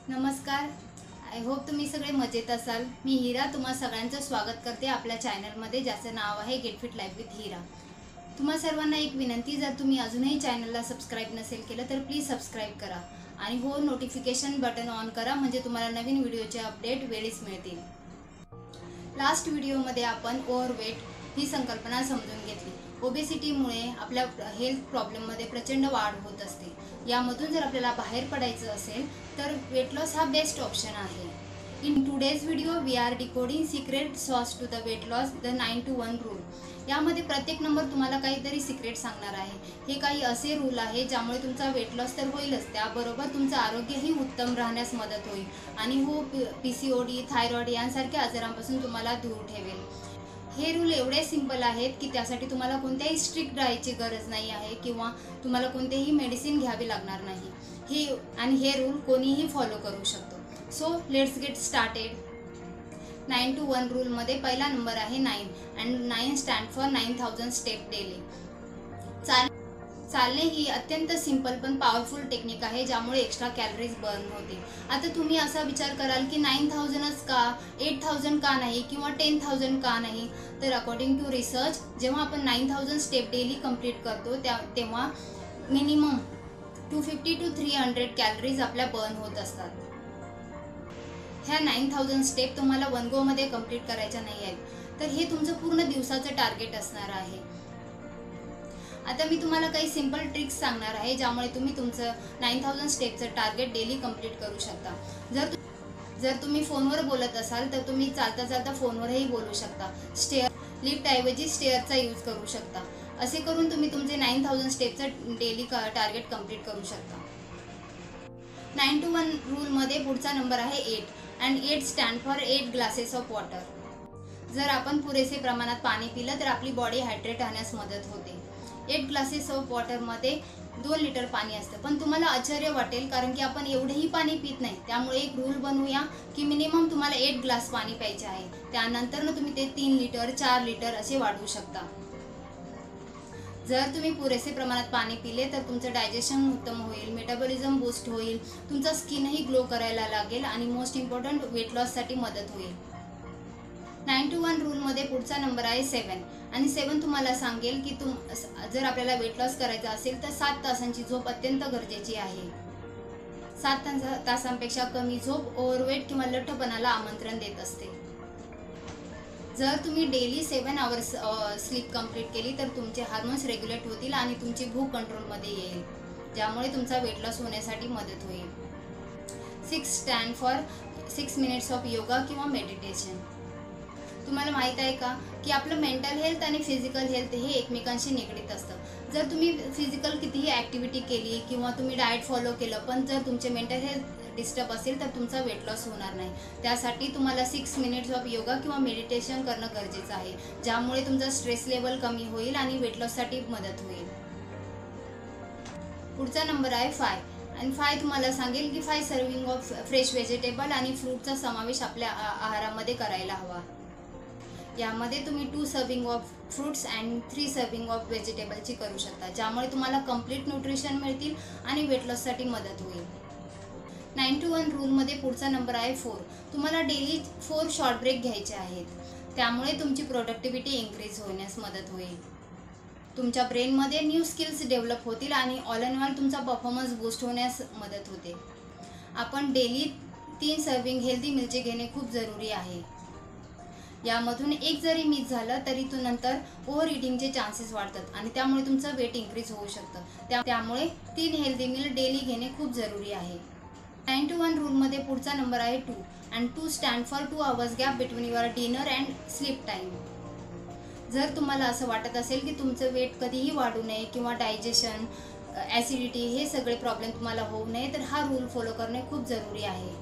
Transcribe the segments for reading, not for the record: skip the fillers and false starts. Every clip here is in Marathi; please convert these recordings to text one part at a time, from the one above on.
नमस्कार. आय होप तुम्ही सगळे मजेत असाल. मी हिरा तुम्हा सगळ्यांचं स्वागत करते आपल्या चॅनलमध्ये, ज्याचं नाव आहे गेट फिट लाईफ विथ हिरा. तुम्हा सर्वांना एक विनंती, जर तुम्ही अजूनही चॅनलला सबस्क्राईब नसेल केलं तर प्लीज सबस्क्राईब करा आणि हो नोटिफिकेशन बटन ऑन करा, म्हणजे तुम्हाला नवीन व्हिडिओचे अपडेट वेळीच मिळतील. लास्ट व्हिडिओमध्ये आपण ओव्हरवेट ही संकल्पना समजून घेतली. ओबेसिटीमुळे आपल्या हेल्थ प्रॉब्लेममध्ये प्रचंड वाढ होत असते. यामधून जर आपल्याला बाहेर पडायचं असेल तर वेट लॉस हा बेस्ट ऑप्शन आहे. In today's video we are decoding secret sauce to the weight loss, the 9-to-1 rule. यामध्ये प्रत्येक नंबर तुम्हाला काहीतरी सिक्रेट सांगणार आहे. हे काही असे रूल आहे ज्यामुळे तुमचा वेट लॉस तर होईलच, त्याबरोबर तुमचं आरोग्यही उत्तम राहण्यास मदत होईल आणि हो PCOD, थायरॉइड यांसारख्या आजारांपासून तुम्हाला दूर ठेवेल. हे रूल एवढे सिंपल आहेत की त्यासाठी तुम्हाला कोणत्याही स्ट्रिक्ट राहायची गरज नाही आहे किंवा तुम्हाला कोणतेही मेडिसिन घ्यावी लागणार नाही. हे रूल कोणीही फॉलो करू शकतो. So let's get started. 9-to-1 रूलमध्ये पहिला नंबर आहे 9 and 9 stand for 9000 step daily. चालणे ही अत्यंत सिंपल पण पॉवरफुल टेक्निक आहे, ज्यामुळे एक्स्ट्रा कॅलरीज बर्न होते. आता तुम्ही असा विचार कराल की 9000च का, 8000 का नाही किंवा 10000 का नाही? तर अकॉर्डिंग टू रिसर्च, जेव्हा आपण 9000 स्टेप डेली कंप्लीट करतो तेव्हा मिनिमम 250 to 300 कॅलरीज आपल्या बर्न होत असतात. ह्या 9000 स्टेप तुम्हाला 1 गो मध्ये कंप्लीट करायच्या नाही आहेत, तर हे तुमचं पूर्ण दिवसाचं टार्गेट असणार आहे. आता मी तुम्हाला काही सिंपल ट्रिक्स सांगणार आहे, ज्यामुळे तुम्ही तुमचं 9000 स्टेपचं टार्गेट डेली कंप्लीट करू शकता. जर तुम्ही फोनवर बोलत असाल तर तुम्ही चालता चालता फोनवरही बोलू शकता. लिफ्टऐवजी स्टेअरचा यूज करू शकता. असे करून तुम्ही तुमचे 9000 स्टेपचं डेली टार्गेट कंप्लीट करू शकता. 9-to-1 रूलमध्ये पुढचा नंबर आहे 8 and 8 stand for 8 glasses of water. जर आपण पुरेसे प्रमाणात पाणी पिलं तर आपली बॉडी हायड्रेट राहण्यास मदत होते. 8 ग्लासेस ऑफ वॉटरमध्ये 2 लिटर पाणी असतं. पण तुम्हाला आश्चर्य वाटेल, कारण की आपण एवढंही पाणी पित नाही. त्यामुळे एक रूल बनवूया की मिनिमम तुम्हाला 8 ग्लास पाणी प्यायचे आहे. त्यानंतर तुम्ही ते 3 लिटर 4 लिटर असे वाढवू शकता. जर तुम्ही पुरेसे प्रमाणात पाणी पिले तर तुमचं डायजेशन उत्तम होईल, मेटाबॉलिझम बूस्ट होईल, तुमचा स्किनही ग्लो करायला लागेल आणि मोस्ट इम्पॉर्टंट वेट लॉससाठी मदत होईल. 9-to-1 रूलमध्ये पुढचा नंबर आहे 7 आणि 7 तुम्हाला सांगेल की जर आपल्याला वेट लॉस करायचा असेल तर 7 तासांची झोप अत्यंत गरजेची आहे. 7 तासांपेक्षा कमी झोप ओव्हरवेट किंवा लठ्ठपणाला आमंत्रण देत असते. जर तुम्ही डेली 7 आवर्स स्लीप कंप्लीट केली तर तुमचे हार्मोन्स रेग्युलेट होतील आणि तुमची भूक कंट्रोलमध्ये येईल, ज्यामुळे तुमचा वेट लॉस होण्यासाठी मदत होईल. 6 stand for 6 minutes of yoga किंवा मेडिटेशन. तुम्हाला माहीत आहे का की आपलं मेंटल हेल्थ आणि फिजिकल हेल्थ हे एकमेकांशी निगडीत असतं. जर तुम्ही फिजिकल कितीही ॲक्टिव्हिटी केली किंवा तुम्ही डाएट फॉलो केलं, पण जर तुमचे मेंटल हेल्थ डिस्टर्ब असेल तर तुमचा वेट लॉस होणार नाही. त्यासाठी तुम्हाला 6 मिनिट्स ऑफ योगा किंवा मेडिटेशन करणं गरजेचं आहे, ज्यामुळे तुमचा स्ट्रेस लेवल कमी होईल आणि वेट लॉससाठी मदत होईल. पुढचा नंबर आहे 5 आणि 5 तुम्हाला सांगेल की 5 सर्विंग ऑफ फ्रेश व्हेजिटेबल आणि फ्रूटचा समावेश आपल्या आहारामध्ये करायला हवा. यामध्ये तुम्ही 2 serving of fruits and 3 serving of व्हेजिटेबलची करू शकता, ज्यामुळे तुम्हाला कम्प्लीट न्यूट्रिशन मिळतील आणि वेट लॉससाठी मदत होईल. 9-to-1 रूलमध्ये पुढचा नंबर आहे 4. तुम्हाला डेली 4 शॉर्ट ब्रेक घ्यायचे आहेत. त्यामुळे तुमची प्रोडक्टिव्हिटी इन्क्रीज होण्यास मदत होईल. तुमच्या ब्रेनमध्ये न्यू स्किल्स डेव्हलप होतील आणि ऑल इन ऑल तुमचा परफॉर्मन्स बूस्ट होण्यास मदत होते. आपण डेली 3 सर्विंग हेल्दी मीलचे घेणे खूप जरुरी आहे. यामधून एक जरी मिस झालं तरी नंतर ओव्हर इटिंगचे चान्सेस वाढतात आणि त्यामुळे तुमचं वेट इन्क्रीज होऊ शकतं. त्यामुळे 3 हेल्दी मील डेली घेणे खूप जरुरी आहे. 9-to-1 रूलमध्ये पुढचा नंबर आहे 2 and 2 stand for 2 hours gap between your dinner and sleep time. जर तुम्हाला असं वाटत असेल की तुमचं वेट कधीही वाढू नये किंवा डायजेशन, ॲसिडिटी हे सगळे प्रॉब्लेम तुम्हाला होऊ नये, तर हा रूल फॉलो करणे खूप जरुरी आहे.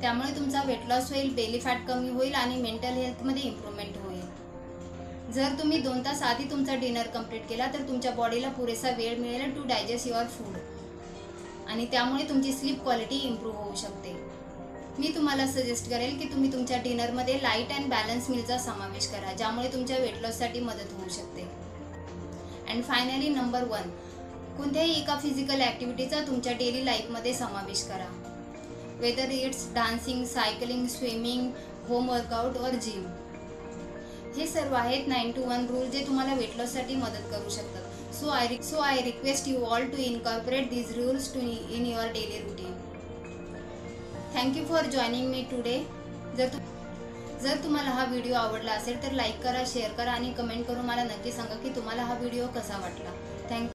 त्यामुळे तुमचा वेट लॉस होईल, बेली फॅट कमी होईल आणि मेंटल हेल्थमध्ये इम्प्रूव्हमेंट होईल. जर तुम्ही 2 तास आधी तुमचा डिनर कंप्लीट केला तर तुमच्या बॉडीला पुरेसा वेळ मिळेल टू डायजेस्ट युअर फूड आणि त्यामुळे तुमची स्लीप क्वालिटी इम्प्रूव्ह होऊ शकते. मी तुम्हाला सजेस्ट करेल की तुम्ही तुमच्या डिनरमध्ये लाईट अँड बॅलन्स मीलचा समावेश करा, ज्यामुळे तुमच्या वेट लॉससाठी मदत होऊ शकते. अँड फायनली नंबर 1, कोणत्याही एका फिजिकल ॲक्टिव्हिटीचा तुमच्या डेली लाईफमध्ये समावेश करा. whether it's dancing, cycling, swimming, home workout or gym. हे सर्व आहेत 9 to 1 रूल जे तुम्हाला वेट लॉससाठी मदत करू शकतात. So I request you all to incorporate these rules in your daily routine. Thank you for joining me today. जर तुम्हाला हा व्हिडिओ आवडला असेल तर लाईक करा, शेअर करा आणि कमेंट करून मला नक्की सांगा की तुम्हाला हा व्हिडिओ कसा वाटला. थँक्यू.